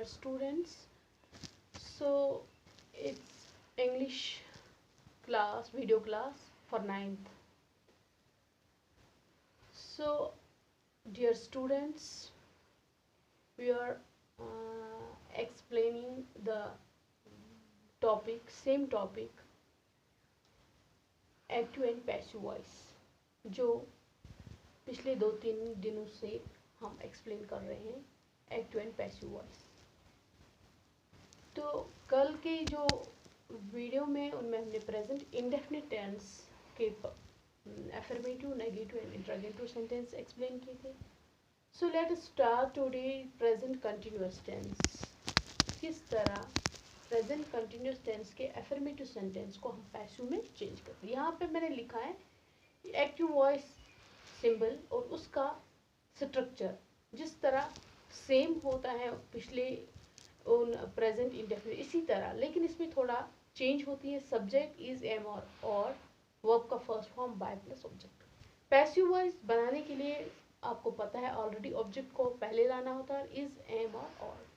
students. So it's English class, video class for ninth. So dear students, we are explaining the topic, same topic, active and passive voice, जो पिछले 2-3 दिनों से हम explain कर रहे हैं, एक्टिव एंड पैसिव वॉइस। तो कल के जो वीडियो में उनमें हमने प्रेजेंट इंडेफिनिट टेंस के affirmative, negative and interrogative sentence explain किए थे। So let us start today present continuous tense. किस तरह प्रेजेंट कंटिन्यूअस टेंस के अफर्मेटिव सेंटेंस को हम पैसिव में चेंज करते हैं। यहाँ पे मैंने लिखा है एक्टिव वॉइस सिंबल और उसका स्ट्रक्चर जिस तरह सेम होता है पिछले उन प्रेजेंट इंडेफिनिट, इसी तरह, लेकिन इसमें थोड़ा चेंज होती है। सब्जेक्ट इज एम और वर्ब का first form by plus object. Passive voice बनाने के लिए आपको पता है ऑलरेडी ऑब्जेक्ट को पहले लाना होता है, इज एम और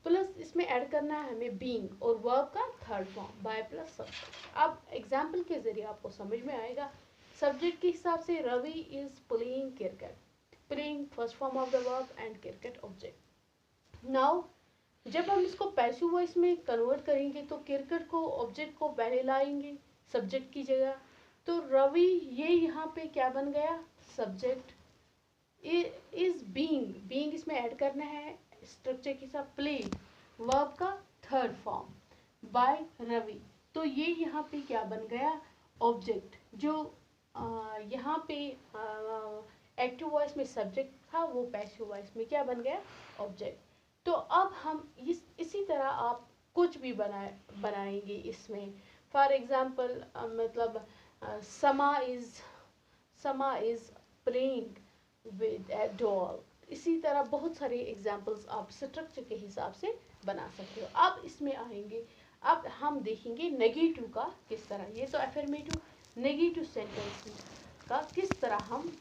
प्लस इसमें ऐड करना है हमें बीइंग और वर्ब का third form by plus subject. अब एग्जाम्पल के जरिए आपको समझ में आएगा। सब्जेक्ट के हिसाब से Ravi is playing cricket, playing first form of the verb and cricket object. Now जब हम इसको पैसिव वॉइस में कन्वर्ट करेंगे तो क्रिकेट को ऑब्जेक्ट को पहले लाएंगे सब्जेक्ट की जगह, तो रवि ये यहाँ पे क्या बन गया, सब्जेक्ट। इज बीइंग इसमें ऐड करना है स्ट्रक्चर के साथ प्लेइंग, वर्ब का थर्ड फॉर्म बाय रवि, तो ये यहाँ पे क्या बन गया, ऑब्जेक्ट। जो यहाँ पे एक्टिव वॉइस में सब्जेक्ट था वो पैसिव वॉइस में क्या बन गया, ऑब्जेक्ट। तो अब हम इसी तरह आप कुछ भी बनाएंगे इसमें। फॉर एग्जाम्पल मतलब समा is playing with A doll. इसी तरह बहुत सारे एग्जाम्पल्स आप स्ट्रक्चर के हिसाब से बना सकते हो। अब इसमें आएंगे, अब हम देखेंगे नेगेटिव का किस तरह। ये तो अफर्मेटिव, नेगेटिव सेंटेंस का किस तरह हम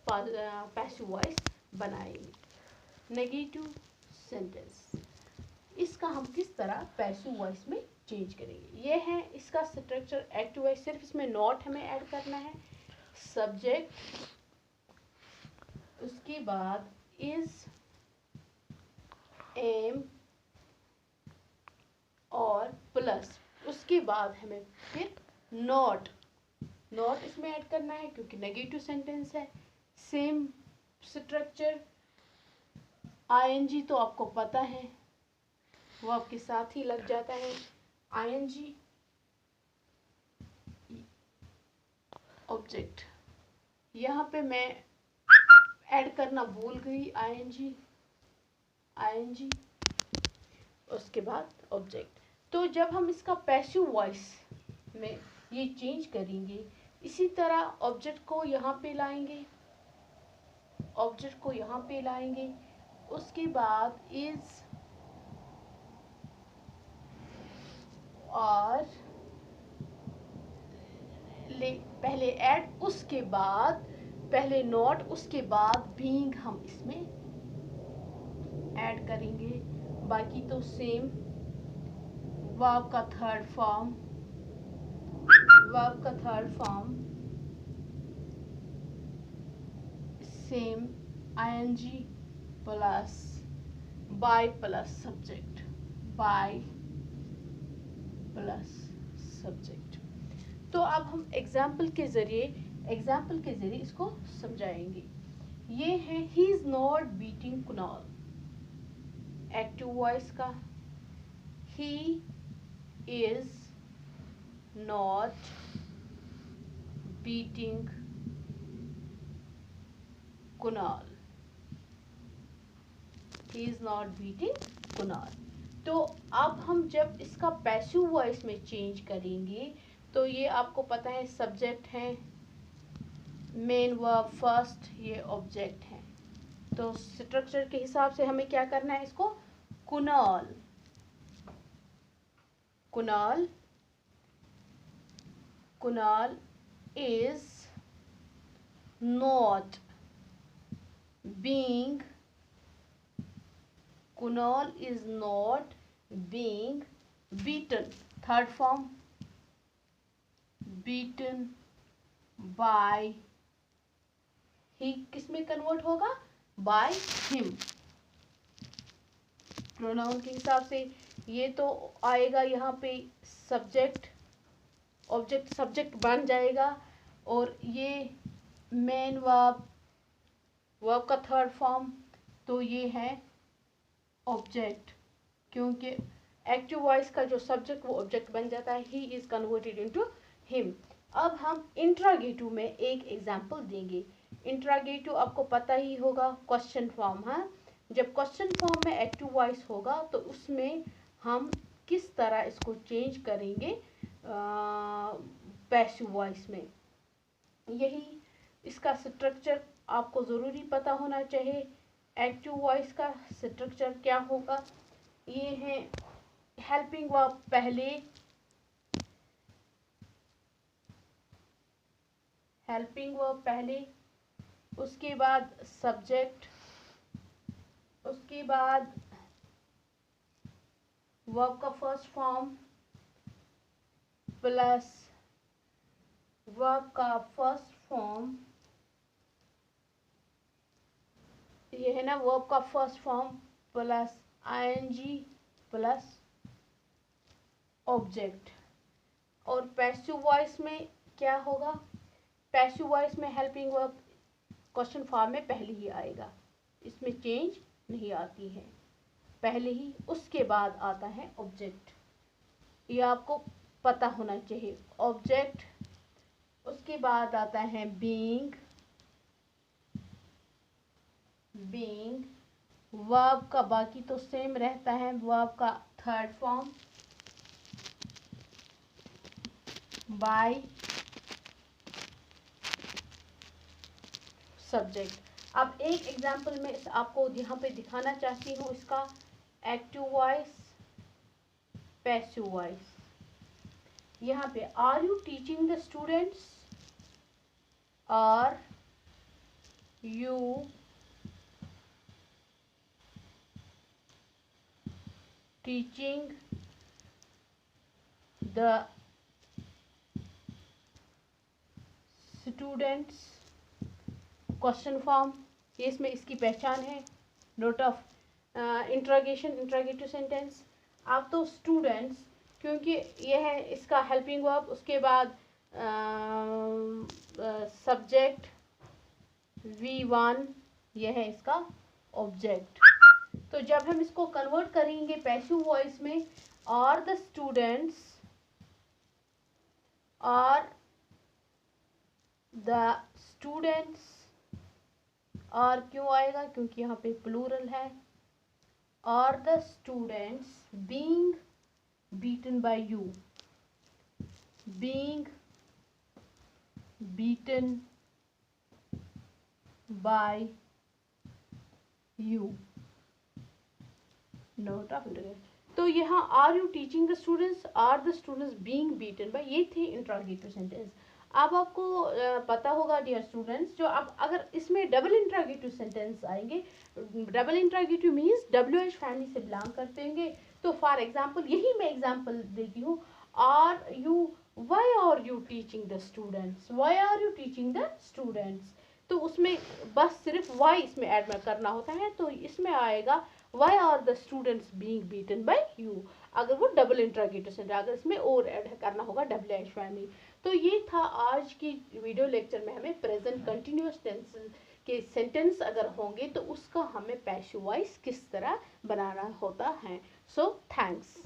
पैसिव वॉइस बनाएंगे। नेगेटिव सेंटेंस, इसका हम किस तरह पैसिव वॉइस में चेंज करेंगे। ये है इसका स्ट्रक्चर एक्टिव वॉइस। सिर्फ इसमें नॉट हमें ऐड करना है, सब्जेक्ट, उसके बाद इज, एम और प्लस, उसके बाद हमें फिर नॉट इसमें ऐड करना है क्योंकि नेगेटिव सेंटेंस है। सेम स्ट्रक्चर, आईएनजी तो आपको पता है वो आपके साथ ही लग जाता है, आईएनजी ऑब्जेक्ट। यहाँ पे मैं ऐड करना भूल गई, आईएनजी उसके बाद ऑब्जेक्ट। तो जब हम इसका पैसिव वॉइस में ये चेंज करेंगे, इसी तरह ऑब्जेक्ट को यहाँ पे लाएंगे, उसके बाद इज और पहले ऐड, उसके बाद पहले नॉट, उसके बाद बीइंग हम इसमें ऐड करेंगे। बाकी तो सेम, वर्ब का third form same, ING plus by plus subject, तो अब हम एग्जाम्पल के जरिए इसको समझाएंगे। ये है he is not beating Kunal, active voice का, he is not beating Kunal, he is not beating Kunal. तो अब हम जब इसका पैसिव वॉइस में चेंज करेंगे तो ये आपको पता है सब्जेक्ट है, मेन वर्ब फर्स्ट, ये ऑब्जेक्ट है। तो स्ट्रक्चर के हिसाब से हमें क्या करना है, इसको Kunal is not being Kunal is not being beaten. Third form, beaten by he किस में कन्वर्ट होगा? by him. प्रोनाउन के हिसाब से ये तो आएगा यहाँ पे सब्जेक्ट, ऑब्जेक्ट सब्जेक्ट बन जाएगा, और ये मेन वर्ब, वर्ब का थर्ड फॉर्म, तो ये है ऑब्जेक्ट, क्योंकि एक्टिव वॉइस का जो सब्जेक्ट वो ऑब्जेक्ट बन जाता है. He is converted into him. अब हम इंट्रागेटिव में एक एग्जांपल देंगे. इंट्रागेटिव आपको पता ही होगा, क्वेश्चन फॉर्म. हाँ, जब क्वेश्चन फॉर्म में एक्टिव वॉइस होगा तो उसमें हम किस तरह इसको चेंज करेंगे पैसिव वॉइस में. यही इसका स्ट्रक्चर आपको ज़रूरी पता होना चाहिए. एक्टिव वॉइस का स्ट्रक्चर क्या होगा? ये है हेल्पिंग वर्ब पहले, हेल्पिंग वर्ब पहले, उसके बाद सब्जेक्ट, उसके बाद वर्ब का फर्स्ट फॉर्म प्लस वर्ब का फर्स्ट फॉर्म, ये है ना वर्ब का first form plus ING plus object. और पैसिव वॉइस में क्या होगा? पैसिव वॉइस में हेल्पिंग वर्ब क्वेश्चन फॉर्म में पहले ही आएगा, इसमें चेंज नहीं आती है, पहले ही, उसके बाद आता है ऑब्जेक्ट. ये आपको पता होना चाहिए. ऑब्जेक्ट, उसके बाद आता है बीइंग, बीइंग वर्ब का बाकी तो सेम रहता है, वर्ब का थर्ड फॉर्म बाय सब्जेक्ट. अब एक एग्जांपल में आपको यहाँ पे दिखाना चाहती हूँ इसका एक्टिव वॉइस, पैसिव वॉइस. यहाँ पे are you teaching the students, are you teaching the students. Question form, ये इसमें इसकी पहचान है. Note of interrogation, interrogative sentence. आप तो स्टूडेंट्स, क्योंकि ये है इसका हेल्पिंग वर्ब, उसके बाद सब्जेक्ट V1, ये है इसका ऑब्जेक्ट. तो जब हम इसको कन्वर्ट करेंगे पैसिव वॉइस में, are the students, are the students, और क्यों आएगा? क्योंकि यहाँ पे प्लूरल है. Are the students being beaten by you, being beaten by you. Note of interrogative. तो यहाँ are you teaching the students, are the students being beaten by, ये थे इंट्रोगेटिव सेंटेंस. अब आपको पता होगा डियर स्टूडेंट्स, जो अब अगर इसमें डबल इंट्रोगेटिव सेंटेंस आएंगे, double interrogative means WH family से बिलोंग करते होंगे. तो फॉर एग्जांपल, यही मैं एग्जांपल देती हूँ. Are you, why are you teaching the students, why are you teaching the students. तो उसमें बस सिर्फ वाई इसमें ऐड करना होता है, तो इसमें आएगा why are the students being beaten by you. अगर वो डबल इंट्रोगेटिव सेंटेंस, अगर इसमें और ऐड करना होगा WH फैमिली. तो ये था आज की वीडियो लेक्चर में. हमें प्रेजेंट कंटिन्यूअस टेंस के सेंटेंस अगर होंगे तो उसका हमें पैसिव वॉइस किस तरह बनाना होता है. So thanks.